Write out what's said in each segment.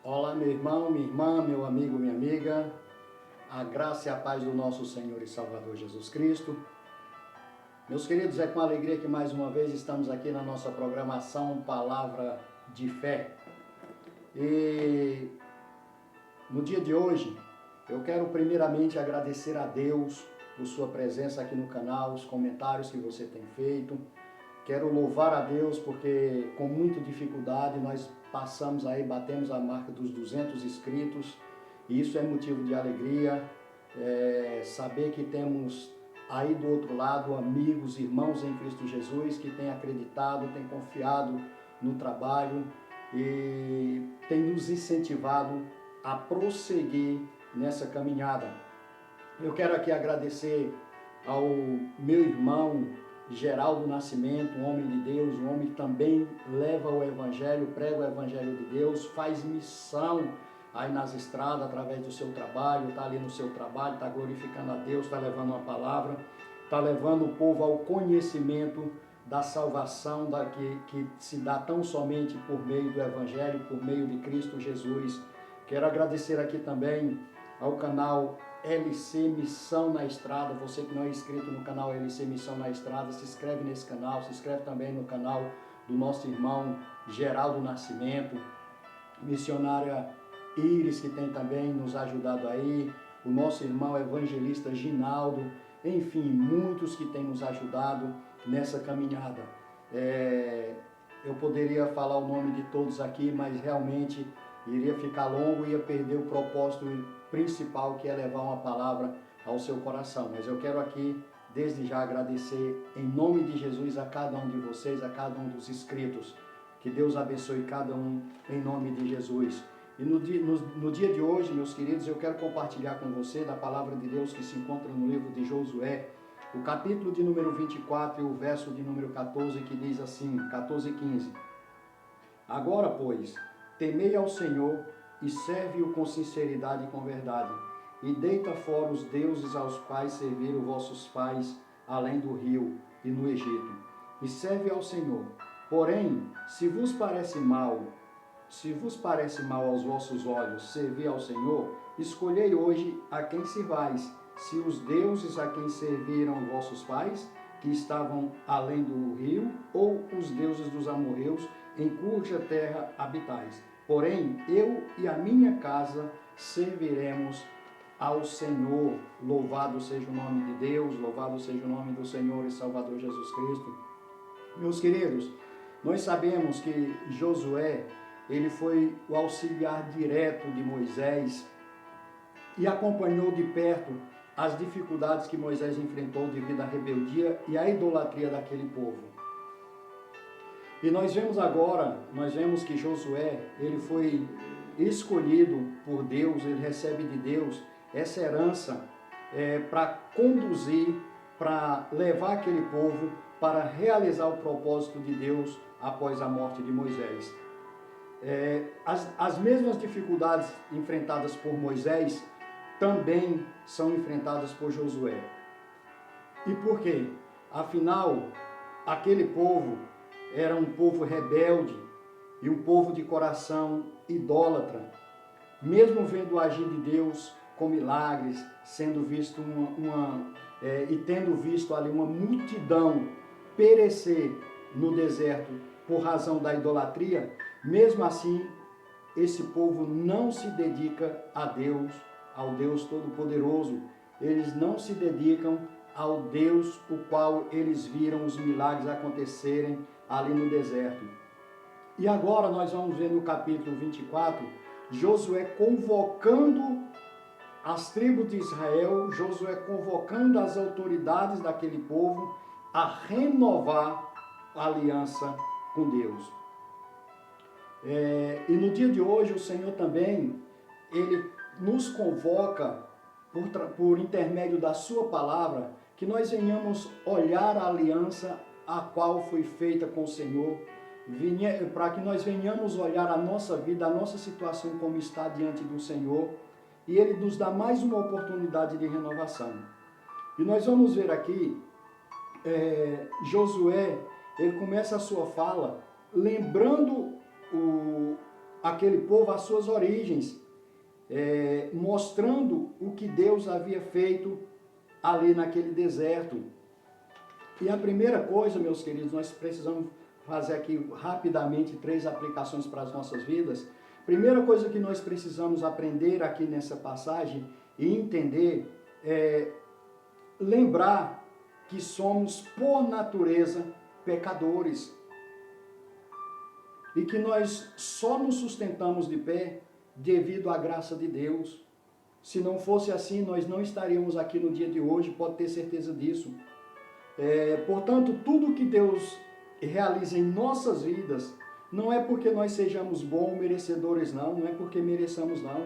Olá, meu irmão, minha irmã, meu amigo, minha amiga. A graça e a paz do nosso Senhor e Salvador Jesus Cristo. Meus queridos, é com alegria que mais uma vez estamos aqui na nossa programação Palavra de Fé. E no dia de hoje, eu quero primeiramente agradecer a Deus por sua presença aqui no canal, os comentários que você tem feito. Quero louvar a Deus porque com muita dificuldade nós batemos a marca dos 200 inscritos. E isso é motivo de alegria, saber que temos aí do outro lado amigos, irmãos em Cristo Jesus que têm acreditado, têm confiado no trabalho e têm nos incentivado a prosseguir nessa caminhada. Eu quero aqui agradecer ao meu irmão Geraldo Nascimento, um homem de Deus, um homem que também leva o Evangelho, prega o Evangelho de Deus, faz missão aí nas estradas através do seu trabalho, está ali no seu trabalho, está glorificando a Deus, está levando uma palavra, está levando o povo ao conhecimento da salvação que se dá tão somente por meio do Evangelho, por meio de Cristo Jesus. Quero agradecer aqui também ao canal LC Missão na Estrada. Você que não é inscrito no canal LC Missão na Estrada, se inscreve nesse canal, se inscreve também no canal do nosso irmão Geraldo Nascimento, missionária Iris, que tem também nos ajudado aí, o nosso irmão evangelista Ginaldo, enfim, muitos que têm nos ajudado nessa caminhada. Eu poderia falar o nome de todos aqui, mas realmente iria ficar longo e ia perder o propósito principal, que é levar uma palavra ao seu coração. Mas eu quero aqui, desde já, agradecer em nome de Jesus a cada um de vocês, a cada um dos inscritos. Que Deus abençoe cada um em nome de Jesus. E no dia de hoje, meus queridos, eu quero compartilhar com você da palavra de Deus que se encontra no livro de Josué, o capítulo de número 24 e o verso de número 14, que diz assim, 14 e 15. Agora, pois, temei ao Senhor e serve-o com sinceridade e com verdade, e deita fora os deuses aos quais serviram vossos pais, além do rio e no Egito, e serve ao Senhor. Porém, se vos parece mal aos vossos olhos servir ao Senhor, escolhei hoje a quem servais, se os deuses a quem serviram vossos pais, que estavam além do rio, ou os deuses dos amorreus, em cuja terra habitais. Porém, eu e a minha casa serviremos ao Senhor. Louvado seja o nome de Deus, louvado seja o nome do Senhor e Salvador Jesus Cristo. Meus queridos, nós sabemos que Josué, ele foi o auxiliar direto de Moisés e acompanhou de perto as dificuldades que Moisés enfrentou devido à rebeldia e à idolatria daquele povo. E nós vemos que Josué, ele foi escolhido por Deus, ele recebe de Deus essa herança para conduzir, para levar aquele povo para realizar o propósito de Deus após a morte de Moisés. As mesmas dificuldades enfrentadas por Moisés também são enfrentadas por Josué. E por quê? Afinal, aquele povo era um povo rebelde e um povo de coração idólatra. Mesmo vendo o agir de Deus com milagres, sendo visto e tendo visto ali uma multidão perecer no deserto por razão da idolatria, mesmo assim, esse povo não se dedica a Deus, ao Deus Todo-Poderoso. Eles não se dedicam ao Deus o qual eles viram os milagres acontecerem ali no deserto. E agora nós vamos ver no capítulo 24, Josué convocando as tribos de Israel, Josué convocando as autoridades daquele povo a renovar a aliança com Deus. E no dia de hoje o Senhor também, ele nos convoca por intermédio da sua palavra, que nós venhamos olhar a aliança a qual foi feita com o Senhor, para que nós venhamos olhar a nossa vida, a nossa situação como está diante do Senhor, e Ele nos dá mais uma oportunidade de renovação. E nós vamos ver aqui, Josué, ele começa a sua fala lembrando aquele povo às suas origens, mostrando o que Deus havia feito ali naquele deserto. E a primeira coisa, meus queridos, nós precisamos fazer aqui rapidamente 3 aplicações para as nossas vidas. Primeira coisa que nós precisamos aprender aqui nessa passagem e entender é lembrar que somos, por natureza, pecadores. E que nós só nos sustentamos de pé devido à graça de Deus. Se não fosse assim, nós não estaríamos aqui no dia de hoje, pode ter certeza disso. Portanto, tudo que Deus realiza em nossas vidas, não é porque nós sejamos bons, merecedores não é porque mereçamos não.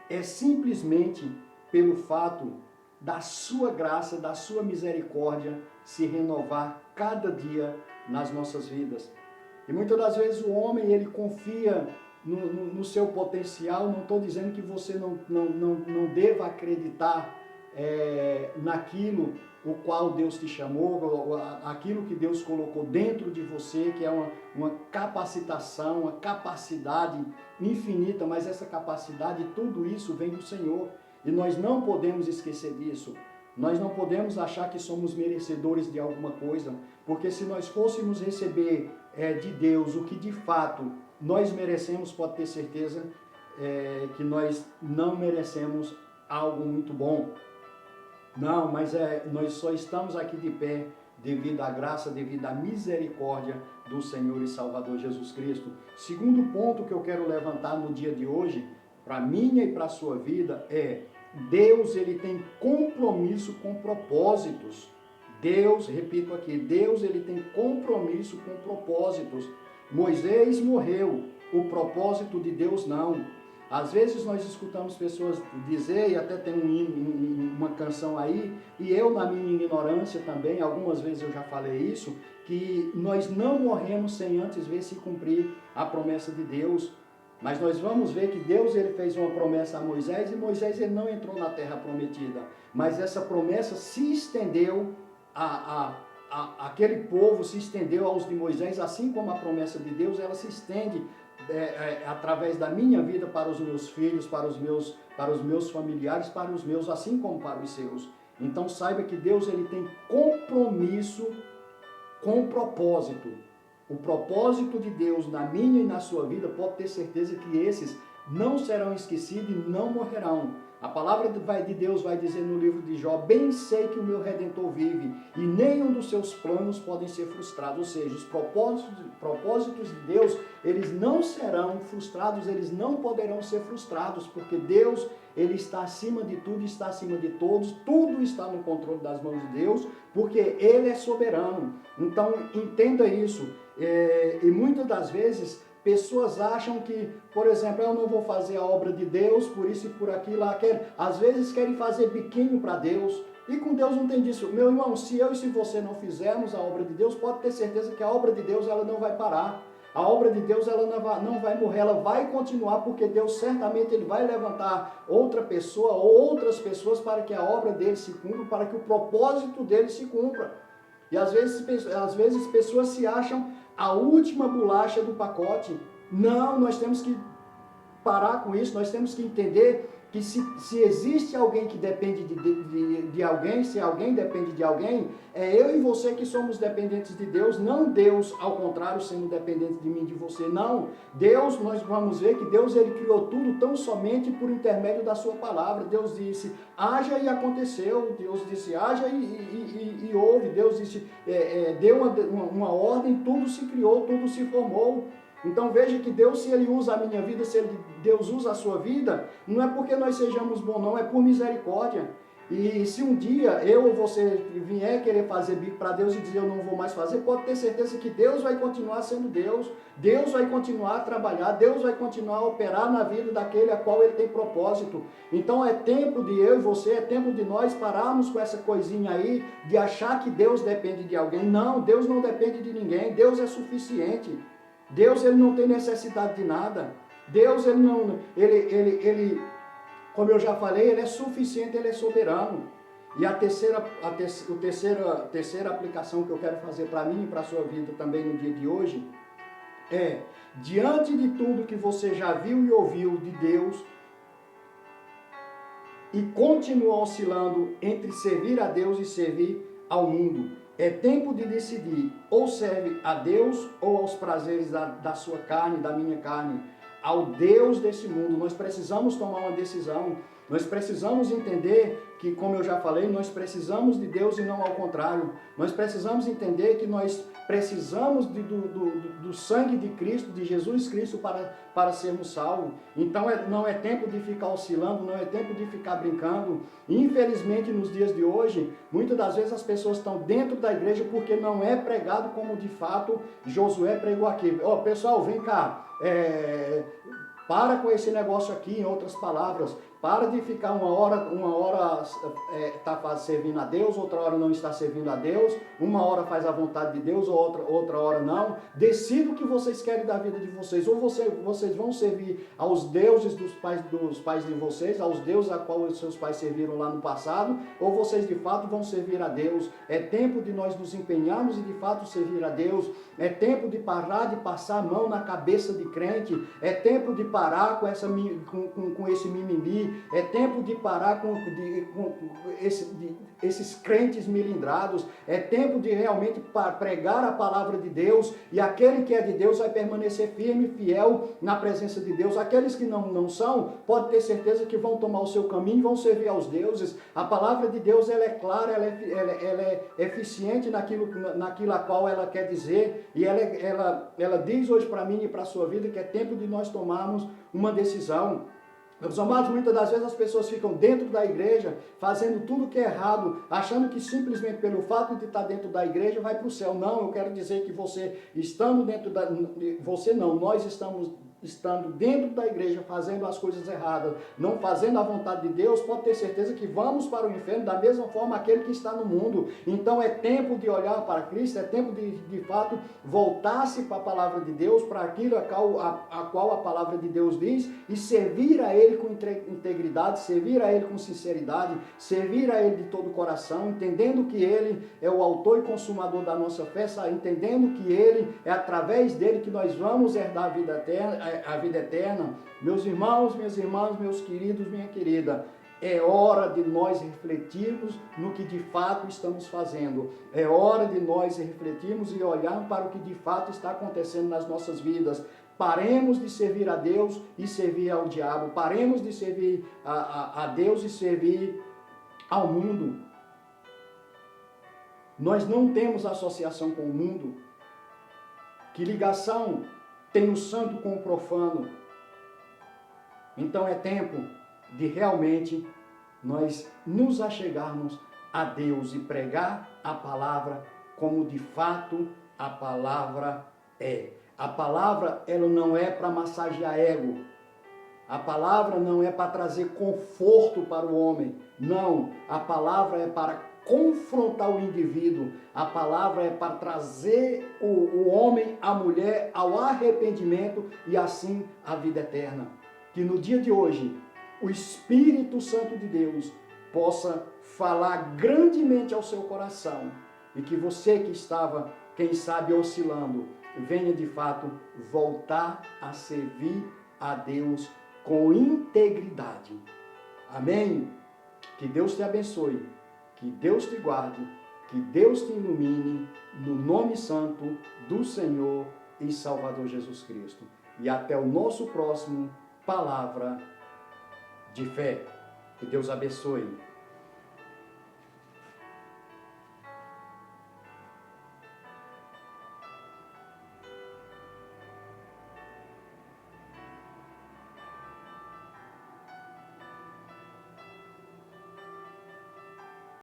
É simplesmente pelo fato da sua graça, da sua misericórdia se renovar cada dia nas nossas vidas. E muitas das vezes o homem, ele confia no seu potencial. Não estou dizendo que você não deva acreditar naquilo o qual Deus te chamou, aquilo que Deus colocou dentro de você, que é uma capacitação, uma capacidade infinita, mas essa capacidade, tudo isso vem do Senhor. E nós não podemos esquecer disso. Nós não podemos achar que somos merecedores de alguma coisa, porque se nós fôssemos receber de Deus o que de fato nós merecemos, pode ter certeza que nós não merecemos algo muito bom. Não, mas nós só estamos aqui de pé devido à graça, devido à misericórdia do Senhor e Salvador Jesus Cristo. Segundo ponto que eu quero levantar no dia de hoje, para minha e para a sua vida, Deus, ele tem compromisso com propósitos. Deus, repito aqui, Deus, ele tem compromisso com propósitos. Moisés morreu, o propósito de Deus não. Às vezes nós escutamos pessoas dizer, e até tem uma canção aí, e eu na minha ignorância também, algumas vezes eu já falei isso, que nós não morremos sem antes ver se cumprir a promessa de Deus. Mas nós vamos ver que Deus, ele fez uma promessa a Moisés, e Moisés, ele não entrou na terra prometida. Mas essa promessa se estendeu aquele povo, se estendeu aos de Moisés, assim como a promessa de Deus, ela se estende através da minha vida para os meus filhos, para os meus familiares, para os meus, assim como para os seus. Então saiba que Deus, ele tem compromisso com propósito. O propósito de Deus na minha e na sua vida, pode ter certeza que esses não serão esquecidos e não morrerão. A palavra de Deus vai dizer no livro de Jó: bem sei que o meu Redentor vive e nenhum dos seus planos podem ser frustrados. Ou seja, os propósitos de Deus, eles não serão frustrados, eles não poderão ser frustrados, porque Deus, ele está acima de tudo, está acima de todos, tudo está no controle das mãos de Deus, porque ele é soberano. Então entenda isso. E muitas das vezes pessoas acham que, por exemplo, eu não vou fazer a obra de Deus, por isso e por aquilo, às vezes querem fazer biquinho para Deus, e com Deus não tem disso. Meu irmão, se eu e se você não fizermos a obra de Deus, pode ter certeza que a obra de Deus, ela não vai parar. A obra de Deus, ela não vai morrer, ela vai continuar, porque Deus certamente, ele vai levantar outra pessoa ou outras pessoas para que a obra dele se cumpra, para que o propósito dele se cumpra. E às vezes pessoas se acham a última bolacha do pacote. Não, nós temos que parar com isso, nós temos que entender que se existe alguém que depende de alguém, se alguém depende de alguém, é eu e você que somos dependentes de Deus, não Deus, ao contrário, sendo dependente de mim e de você, não. Deus, nós vamos ver que Deus, ele criou tudo tão somente por intermédio da sua palavra. Deus disse, haja e aconteceu. Deus disse, haja e houve. Deus disse, deu uma ordem, tudo se criou, tudo se formou. Então veja que Deus, se ele usa a minha vida, se Deus usa a sua vida, não é porque nós sejamos bons não, é por misericórdia. E se um dia eu ou você vier querer fazer bico para Deus e dizer eu não vou mais fazer, pode ter certeza que Deus vai continuar sendo Deus, Deus vai continuar a trabalhar, Deus vai continuar a operar na vida daquele a qual ele tem propósito. Então é tempo de eu e você, é tempo de nós pararmos com essa coisinha aí, de achar que Deus depende de alguém. Não, Deus não depende de ninguém, Deus é suficiente. Deus, ele não tem necessidade de nada. Deus, ele não, como eu já falei, ele é suficiente, ele é soberano. E a terceira aplicação que eu quero fazer para mim e para a sua vida também no dia de hoje diante de tudo que você já viu e ouviu de Deus e continua oscilando entre servir a Deus e servir ao mundo, é tempo de decidir, ou serve a Deus ou aos prazeres da sua carne, da minha carne, ao Deus desse mundo. Nós precisamos tomar uma decisão. Nós precisamos entender que, como eu já falei, nós precisamos de Deus e não ao contrário. Nós precisamos entender que nós precisamos do sangue de Cristo, de Jesus Cristo, para sermos salvos. Então não é tempo de ficar oscilando, não é tempo de ficar brincando. Infelizmente, nos dias de hoje, muitas das vezes as pessoas estão dentro da igreja porque não é pregado como de fato Josué pregou aqui. Pessoal, vem cá, para com esse negócio aqui, em outras palavras. Para de ficar uma hora está servindo a Deus, outra hora não está servindo a Deus, uma hora faz a vontade de Deus, outra hora não. Decida o que vocês querem da vida de vocês. Ou vocês vão servir aos deuses dos pais de vocês, aos deuses a qual os seus pais serviram lá no passado, ou vocês de fato vão servir a Deus. É tempo de nós nos empenharmos e de fato servir a Deus. É tempo de parar de passar a mão na cabeça de crente. É tempo de parar com esse mimimi. É tempo de parar com esses crentes milindrados. É tempo de realmente pregar a palavra de Deus. E aquele que é de Deus vai permanecer firme e fiel na presença de Deus. Aqueles que não são, pode ter certeza que vão tomar o seu caminho e vão servir aos deuses. A palavra de Deus ela é clara, ela é eficiente naquilo a qual ela quer dizer. E ela diz hoje para mim e para a sua vida que é tempo de nós tomarmos uma decisão. Meus amados, muitas das vezes as pessoas ficam dentro da igreja, fazendo tudo que é errado, achando que simplesmente pelo fato de estar dentro da igreja vai para o céu. Não, eu quero dizer que você, estando dentro da... Você não, nós estando dentro da igreja, fazendo as coisas erradas, não fazendo a vontade de Deus, pode ter certeza que vamos para o inferno da mesma forma aquele que está no mundo. Então é tempo de olhar para Cristo, é tempo de fato voltar-se para a palavra de Deus, para aquilo a qual a palavra de Deus diz, e servir a Ele com integridade, servir a Ele com sinceridade, servir a Ele de todo o coração, entendendo que Ele é o autor e consumador da nossa fé, entendendo que Ele é através dele que nós vamos herdar a vida eterna. Meus irmãos, minhas irmãs, meus queridos, minha querida, é hora de nós refletirmos no que de fato estamos fazendo. É hora de nós refletirmos e olharmos para o que de fato está acontecendo nas nossas vidas. Paremos de servir a Deus e servir ao diabo. Paremos de servir a Deus e servir ao mundo. Nós não temos associação com o mundo. Que ligação tem o santo com o profano? Então é tempo de realmente nós nos achegarmos a Deus e pregar a palavra como de fato a palavra é. A palavra, ela não é para massagear ego. A palavra não é para trazer conforto para o homem. Não, a palavra é para confrontar o indivíduo. A palavra é para trazer o homem, a mulher ao arrependimento e assim a vida eterna. Que no dia de hoje, o Espírito Santo de Deus possa falar grandemente ao seu coração e que você que estava, quem sabe, oscilando, venha de fato voltar a servir a Deus com integridade. Amém? Que Deus te abençoe, que Deus te guarde, que Deus te ilumine, no nome santo do Senhor e Salvador Jesus Cristo. E até o nosso próximo Palavra de Fé. Que Deus abençoe.